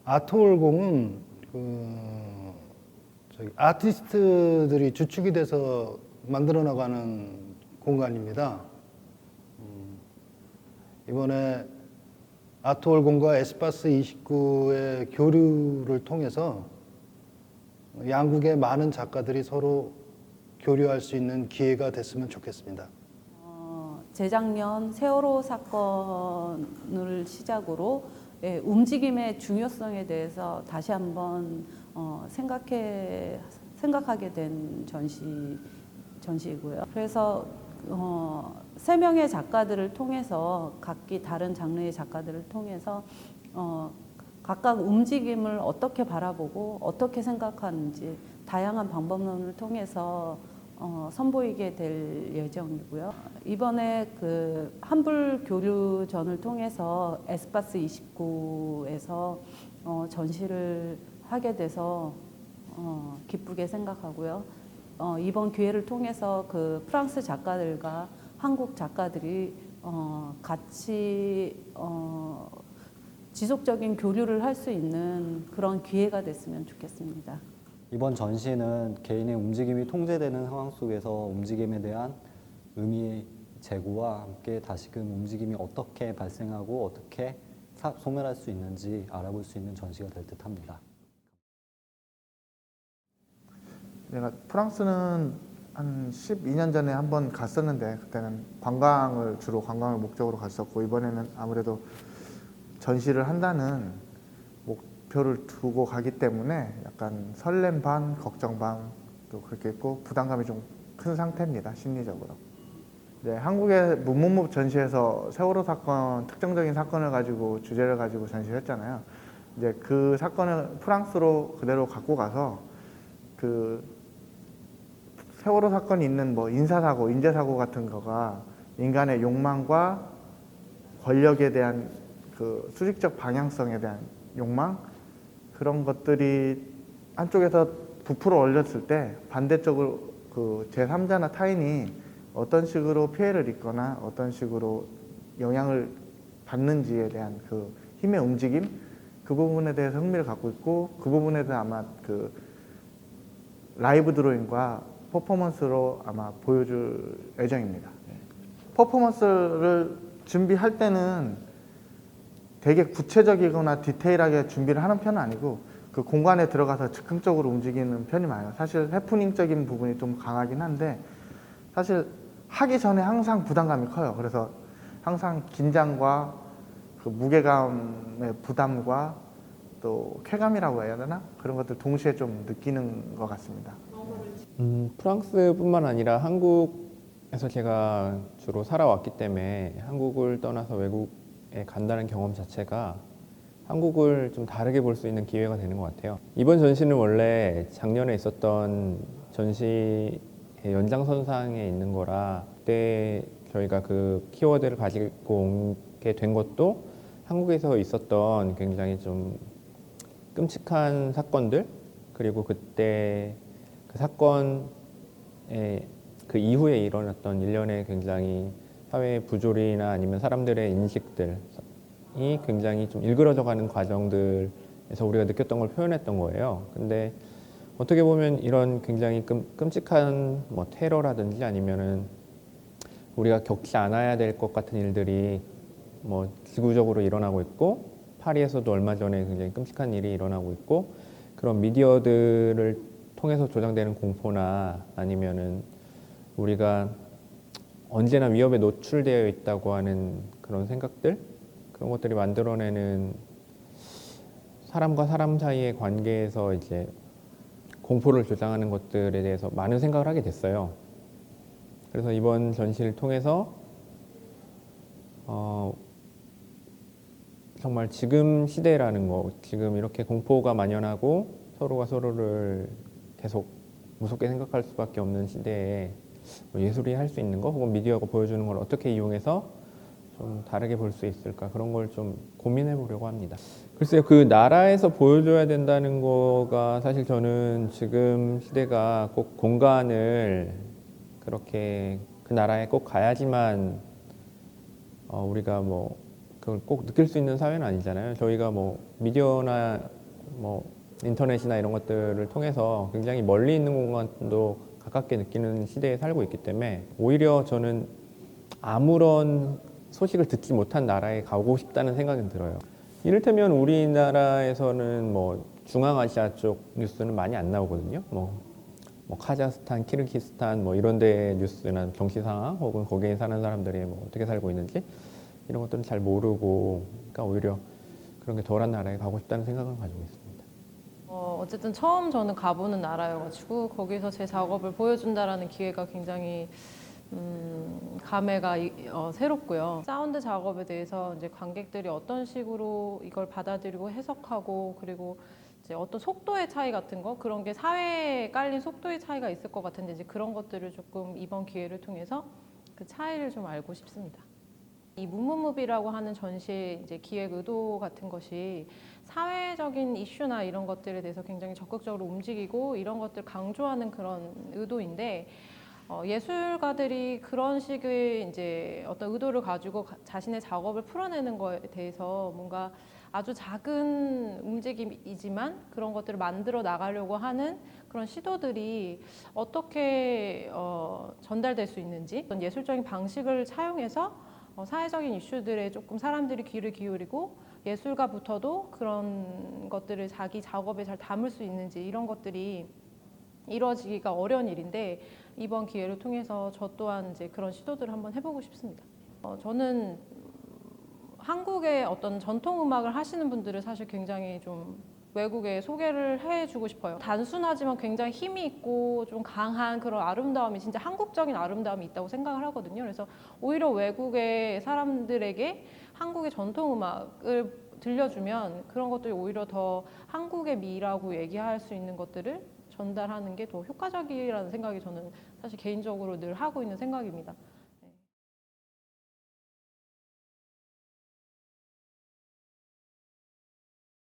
아트월공은 저기 아티스트들이 주축이 돼서 만들어 나가는 공간입니다. 이번에 아트월공과 에스파스 29의 교류를 통해서 양국의 많은 작가들이 서로 교류할 수 있는 기회가 됐으면 좋겠습니다. 재작년 세월호 사건을 시작으로 움직임의 중요성에 대해서 다시 한번 생각하게 된 전시이고요. 그래서 3명의 작가들을 통해서 각기 다른 장르의 작가들을 통해서 각각 움직임을 어떻게 바라보고 어떻게 생각하는지 다양한 방법론을 통해서 선보이게 될 예정이고요. 이번에 그 한불 교류전을 통해서 에스파스 29에서 전시를 하게 돼서 기쁘게 생각하고요. 이번 기회를 통해서 그 프랑스 작가들과 한국 작가들이 같이 지속적인 교류를 할 수 있는 그런 기회가 됐으면 좋겠습니다. 이번 전시는 개인의 움직임이 통제되는 상황 속에서 움직임에 대한 의미 제고와 함께 다시금 움직임이 어떻게 발생하고 어떻게 소멸할 수 있는지 알아볼 수 있는 전시가 될 듯합니다. 내가 프랑스는 한 12년 전에 한번 갔었는데 그때는 관광을 목적으로 갔었고, 이번에는 아무래도 전시를 한다는 목표를 두고 가기 때문에 약간 설렘 반 걱정 반 또 그렇게 있고 부담감이 좀 큰 상태입니다, 심리적으로. 네, 한국의 문무부 전시에서 세월호 사건, 특정적인 사건을 가지고 주제를 가지고 전시를 했잖아요. 이제 그 사건을 프랑스로 그대로 갖고 가서 그 세월호 사건이 있는 뭐 인사사고, 인재사고 같은 거가 인간의 욕망과 권력에 대한 그 수직적 방향성에 대한 욕망, 그런 것들이 한쪽에서 부풀어 올렸을 때 반대쪽으로 그 제3자나 타인이 어떤 식으로 피해를 입거나 어떤 식으로 영향을 받는지에 대한 그 힘의 움직임, 그 부분에 대해서 흥미를 갖고 있고, 그 부분에 대해서 아마 그 라이브 드로잉과 퍼포먼스로 아마 보여줄 예정입니다. 퍼포먼스를 준비할 때는 되게 구체적이거나 디테일하게 준비를 하는 편은 아니고 그 공간에 들어가서 즉흥적으로 움직이는 편이 많아요. 사실 해프닝적인 부분이 좀 강하긴 한데 사실 하기 전에 항상 부담감이 커요. 그래서 항상 긴장과 그 무게감의 부담과 또 쾌감이라고 해야 되나? 그런 것들 동시에 좀 느끼는 것 같습니다. 프랑스뿐만 아니라 한국에서 제가 주로 살아왔기 때문에 한국을 떠나서 외국에 간다는 경험 자체가 한국을 좀 다르게 볼 수 있는 기회가 되는 것 같아요. 이번 전시는 원래 작년에 있었던 전시의 연장선상에 있는 거라 그때 저희가 그 키워드를 가지고 오게 된 것도 한국에서 있었던 굉장히 좀 끔찍한 사건들, 그리고 그때 그 사건의 그 이후에 일어났던 일련의 굉장히 사회의 부조리나 아니면 사람들의 인식들이 굉장히 좀 일그러져가는 과정들에서 우리가 느꼈던 걸 표현했던 거예요. 근데 어떻게 보면 이런 굉장히 끔찍한 뭐 테러라든지 아니면은 우리가 겪지 않아야 될 것 같은 일들이 뭐 지구적으로 일어나고 있고, 파리에서도 얼마 전에 굉장히 끔찍한 일이 일어나고 있고, 그런 미디어들을 통해서 조장되는 공포나 아니면은 우리가 언제나 위협에 노출되어 있다고 하는 그런 생각들, 그런 것들이 만들어내는 사람과 사람 사이의 관계에서 이제 공포를 조장하는 것들에 대해서 많은 생각을 하게 됐어요. 그래서 이번 전시를 통해서 정말 지금 시대라는 거, 지금 이렇게 공포가 만연하고 서로가 서로를 계속 무섭게 생각할 수밖에 없는 시대에 예술이 할 수 있는 거 혹은 미디어가 보여주는 걸 어떻게 이용해서 좀 다르게 볼 수 있을까, 그런 걸 좀 고민해 보려고 합니다. 글쎄요, 그 나라에서 보여줘야 된다는 거가 사실 저는 지금 시대가 꼭 공간을 그렇게 그 나라에 꼭 가야지만 우리가 뭐 그걸 꼭 느낄 수 있는 사회는 아니잖아요. 저희가 뭐 미디어나 뭐 인터넷이나 이런 것들을 통해서 굉장히 멀리 있는 공간도 가깝게 느끼는 시대에 살고 있기 때문에 오히려 저는 아무런 소식을 듣지 못한 나라에 가고 싶다는 생각이 들어요. 이를테면 우리나라에서는 뭐 중앙아시아 쪽 뉴스는 많이 안 나오거든요. 뭐 카자흐스탄, 키르기스탄 뭐 이런 데 뉴스나 경시 상황 혹은 거기에 사는 사람들이 뭐 어떻게 살고 있는지 이런 것들은 잘 모르고, 그러니까 오히려 그런 게 덜한 나라에 가고 싶다는 생각을 가지고 있습니다. 어쨌든 처음 저는 가보는 나라여가지고 거기서 제 작업을 보여준다라는 기회가 굉장히 감회가 새롭고요. 사운드 작업에 대해서 이제 관객들이 어떤 식으로 이걸 받아들이고 해석하고, 그리고 이제 어떤 속도의 차이 같은 거, 그런 게 사회에 깔린 속도의 차이가 있을 것 같은데 이제 그런 것들을 조금 이번 기회를 통해서 그 차이를 좀 알고 싶습니다. 이 문무무비라고 하는 전시의 이제 기획 의도 같은 것이 사회적인 이슈나 이런 것들에 대해서 굉장히 적극적으로 움직이고 이런 것들 강조하는 그런 의도인데, 예술가들이 그런 식의 이제 어떤 의도를 가지고 자신의 작업을 풀어내는 거에 대해서 뭔가 아주 작은 움직임이지만 그런 것들을 만들어 나가려고 하는 그런 시도들이 어떻게 전달될 수 있는지, 어떤 예술적인 방식을 차용해서 사회적인 이슈들에 조금 사람들이 귀를 기울이고 예술가부터도 그런 것들을 자기 작업에 잘 담을 수 있는지, 이런 것들이 이루어지기가 어려운 일인데 이번 기회를 통해서 저 또한 이제 그런 시도들을 한번 해보고 싶습니다. 저는 한국의 어떤 전통 음악을 하시는 분들을 사실 굉장히 좀 외국에 소개를 해주고 싶어요. 단순하지만 굉장히 힘이 있고 좀 강한 그런 아름다움이, 진짜 한국적인 아름다움이 있다고 생각을 하거든요. 그래서 오히려 외국의 사람들에게 한국의 전통 음악을 들려주면 그런 것들이 오히려 더 한국의 미라고 얘기할 수 있는 것들을 전달하는 게 더 효과적이라는 생각이 저는 사실 개인적으로 늘 하고 있는 생각입니다.